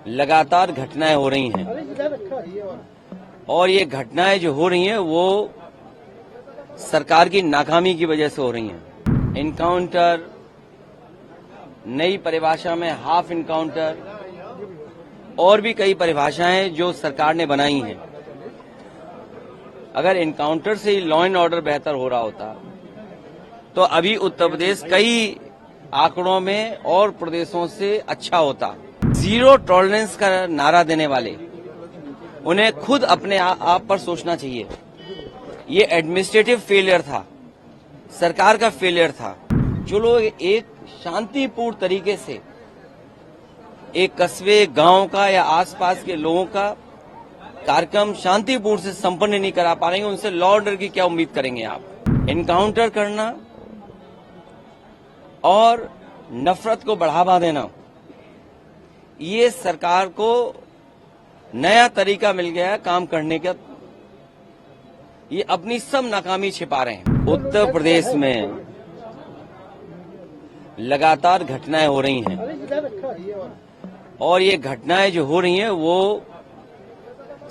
लगातार घटनाएं हो रही हैं और ये घटनाएं जो हो रही हैं वो सरकार की नाकामी की वजह से हो रही हैं। इनकाउंटर, नई परिभाषा में हाफ इनकाउंटर और भी कई परिभाषाएं जो सरकार ने बनाई हैं। अगर इनकाउंटर से ही लॉ एंड ऑर्डर बेहतर हो रहा होता तो अभी उत्तर प्रदेश कई आंकड़ों में और प्रदेशों से अच्छा होता। जीरो टॉलरेंस का नारा देने वाले उन्हें खुद अपने आप पर सोचना चाहिए। ये एडमिनिस्ट्रेटिव फेलियर था, सरकार का फेलियर था। जो लोग एक शांतिपूर्ण तरीके से एक कस्बे, गांव का या आसपास के लोगों का कार्यक्रम शांतिपूर्ण से संपन्न नहीं करा पा रहे हैं, उनसे लॉ ऑर्डर की क्या उम्मीद करेंगे आप? इनकाउंटर करना और नफरत को बढ़ावा देना, ये सरकार को नया तरीका मिल गया है काम करने का। ये अपनी सब नाकामी छिपा रहे हैं। उत्तर प्रदेश में लगातार घटनाएं हो रही हैं और ये घटनाएं जो हो रही हैं वो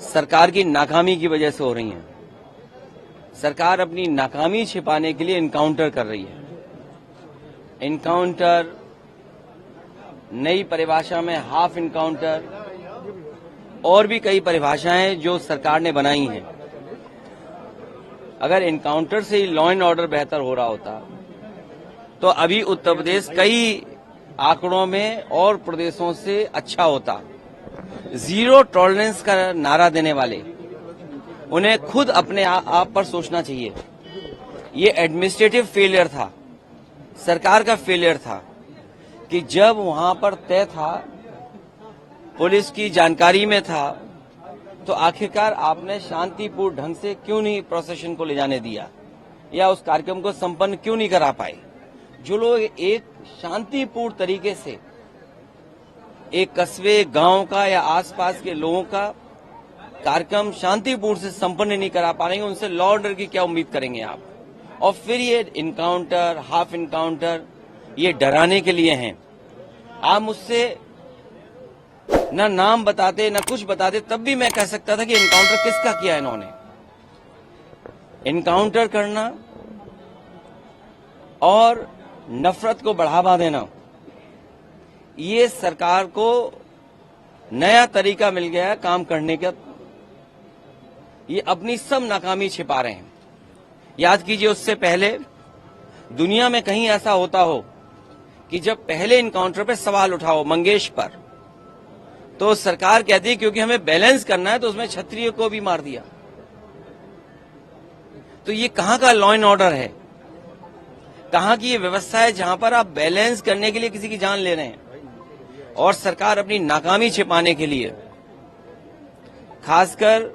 सरकार की नाकामी की वजह से हो रही हैं। सरकार अपनी नाकामी छिपाने के लिए इनकाउंटर कर रही है। इनकाउंटर, नई परिभाषा में हाफ इनकाउंटर और भी कई परिभाषाएं जो सरकार ने बनाई हैं। अगर इनकाउंटर से ही लॉ एंड ऑर्डर बेहतर हो रहा होता तो अभी उत्तर प्रदेश कई आंकड़ों में और प्रदेशों से अच्छा होता। जीरो टॉलरेंस का नारा देने वाले उन्हें खुद अपने आप पर सोचना चाहिए। ये एडमिनिस्ट्रेटिव फेलियर था, सरकार का फेलियर था कि जब वहां पर तय था, पुलिस की जानकारी में था, तो आखिरकार आपने शांतिपूर्ण ढंग से क्यों नहीं प्रोसेशन को ले जाने दिया या उस कार्यक्रम को संपन्न क्यों नहीं करा पाए? जो लोग एक शांतिपूर्ण तरीके से एक कस्बे, गांव का या आसपास के लोगों का कार्यक्रम शांतिपूर्ण से संपन्न नहीं करा पा रहे हैं, उनसे लॉ ऑर्डर की क्या उम्मीद करेंगे आप? और फिर ये इनकाउंटर, हाफ इनकाउंटर, ये डराने के लिए हैं। आप मुझसे ना नाम बताते ना कुछ बताते, तब भी मैं कह सकता था कि इनकाउंटर किसका किया इन्होंने। इनकाउंटर करना और नफरत को बढ़ावा देना, ये सरकार को नया तरीका मिल गया है काम करने का। ये अपनी सब नाकामी छिपा रहे हैं। याद कीजिए, उससे पहले दुनिया में कहीं ऐसा होता हो कि जब पहले इनकाउंटर पे सवाल उठाओ मंगेश पर, तो सरकार कहती है क्योंकि हमें बैलेंस करना है तो उसमें क्षत्रिय को भी मार दिया। तो ये कहां का लॉ एंड ऑर्डर है? कहां की ये व्यवस्था है जहां पर आप बैलेंस करने के लिए किसी की जान ले रहे हैं? और सरकार अपनी नाकामी छिपाने के लिए खासकर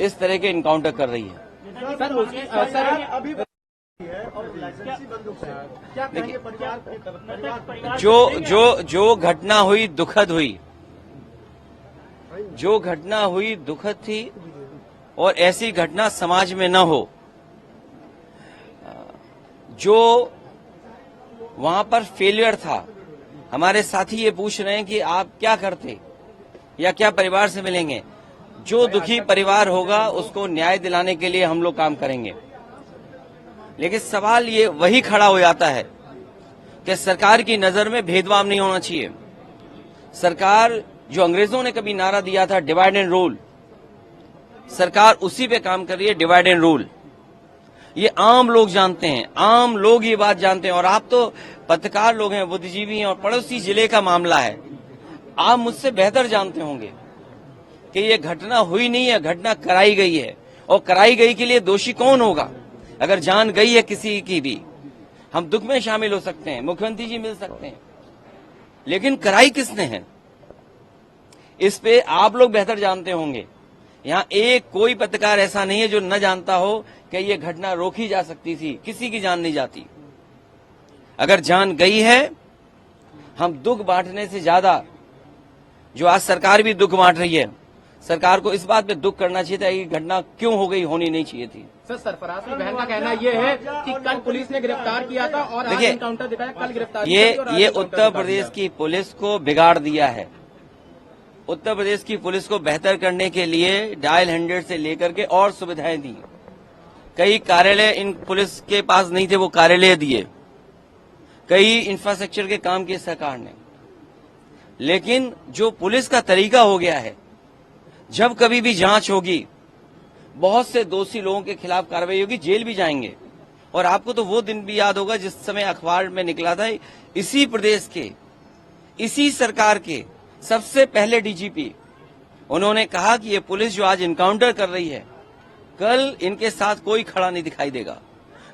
इस तरह के इनकाउंटर कर रही है। जो घटना हुई दुखद हुई, जो घटना हुई दुखद थी और ऐसी घटना समाज में न हो। जो वहां पर फेलियर था, हमारे साथी ये पूछ रहे हैं कि आप क्या करते या क्या परिवार से मिलेंगे। जो दुखी परिवार होगा उसको न्याय दिलाने के लिए हम लोग काम करेंगे। लेकिन सवाल ये वही खड़ा हो जाता है कि सरकार की नजर में भेदभाव नहीं होना चाहिए। सरकार, जो अंग्रेजों ने कभी नारा दिया था डिवाइड एंड रूल, सरकार उसी पे काम कर रही है, डिवाइड एंड रूल। ये आम लोग जानते हैं, आम लोग ये बात जानते हैं। और आप तो पत्रकार लोग हैं, बुद्धिजीवी हैं, और पड़ोसी जिले का मामला है। आप मुझसे बेहतर जानते होंगे कि ये घटना हुई नहीं है, घटना कराई गई है। और कराई गई के लिए दोषी कौन होगा? अगर जान गई है किसी की भी, हम दुख में शामिल हो सकते हैं, मुख्यमंत्री जी मिल सकते हैं, लेकिन कराई किसने है इस पे आप लोग बेहतर जानते होंगे। यहाँ एक कोई पत्रकार ऐसा नहीं है जो न जानता हो कि ये घटना रोकी जा सकती थी। किसी की जान नहीं जाती। अगर जान गई है, हम दुख बांटने से ज्यादा, जो आज सरकार भी दुख बांट रही है, सरकार को इस बात पे दुख करना चाहिए था कि घटना क्यों हो गई, होनी नहीं चाहिए थी। सर, सरफराज की बहन का कहना यह है कि कल पुलिस ने गिरफ्तार किया था और आज एनकाउंटर दिखाया, कल गिरफ्तार। ये उत्तर प्रदेश की पुलिस को बिगाड़ दिया है। उत्तर प्रदेश की पुलिस को बेहतर करने के लिए डायल 100 से लेकर के और सुविधाएं दी। कई कार्यालय इन पुलिस के पास नहीं थे, वो कार्यालय दिए। कई इंफ्रास्ट्रक्चर के काम किए सरकार ने। लेकिन जो पुलिस का तरीका हो गया है, जब कभी भी जांच होगी, बहुत से दोषी लोगों के खिलाफ कार्रवाई होगी, जेल भी जाएंगे। और आपको तो वो दिन भी याद होगा जिस समय अखबार में निकला था, इसी प्रदेश के, इसी सरकार के सबसे पहले डीजीपी, उन्होंने कहा कि ये पुलिस जो आज इनकाउंटर कर रही है, कल इनके साथ कोई खड़ा नहीं दिखाई देगा।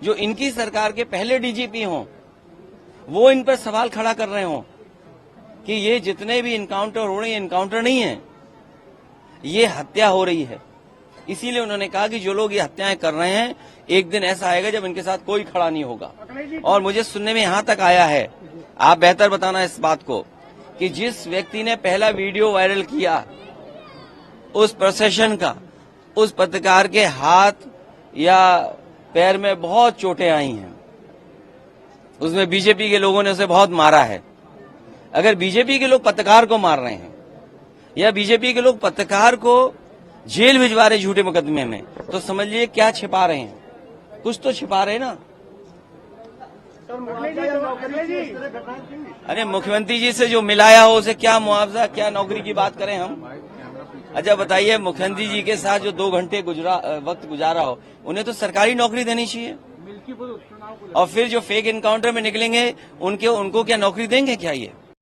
जो इनकी सरकार के पहले डीजीपी हों, वो इन पर सवाल खड़ा कर रहे हों कि ये जितने भी इनकाउंटर हो रहे हैं, इनकाउंटर नहीं है, ये हत्या हो रही है। इसीलिए उन्होंने कहा कि जो लोग ये हत्याएं कर रहे हैं, एक दिन ऐसा आएगा जब इनके साथ कोई खड़ा नहीं होगा। और मुझे सुनने में यहां तक आया है, आप बेहतर बताना इस बात को, कि जिस व्यक्ति ने पहला वीडियो वायरल किया उस प्रोसेशन का, उस पत्रकार के हाथ या पैर में बहुत चोटें आई हैं। उसमें बीजेपी के लोगों ने उसे बहुत मारा है। अगर बीजेपी के लोग पत्रकार को मार रहे हैं या बीजेपी के लोग पत्रकार को जेल भिजवा रहे झूठे मुकदमे में, तो समझ लीजिए क्या छिपा रहे हैं, कुछ तो छिपा रहे ना। अरे मुख्यमंत्री जी से जो मिलाया हो उसे क्या मुआवजा, क्या नौकरी की बात करें हम। अच्छा बताइए, मुख्यमंत्री जी के साथ जो 2 घंटे वक्त गुजारा हो, उन्हें तो सरकारी नौकरी देनी चाहिए। और फिर जो फेक इनकाउंटर में निकलेंगे उनको क्या नौकरी देंगे क्या ये?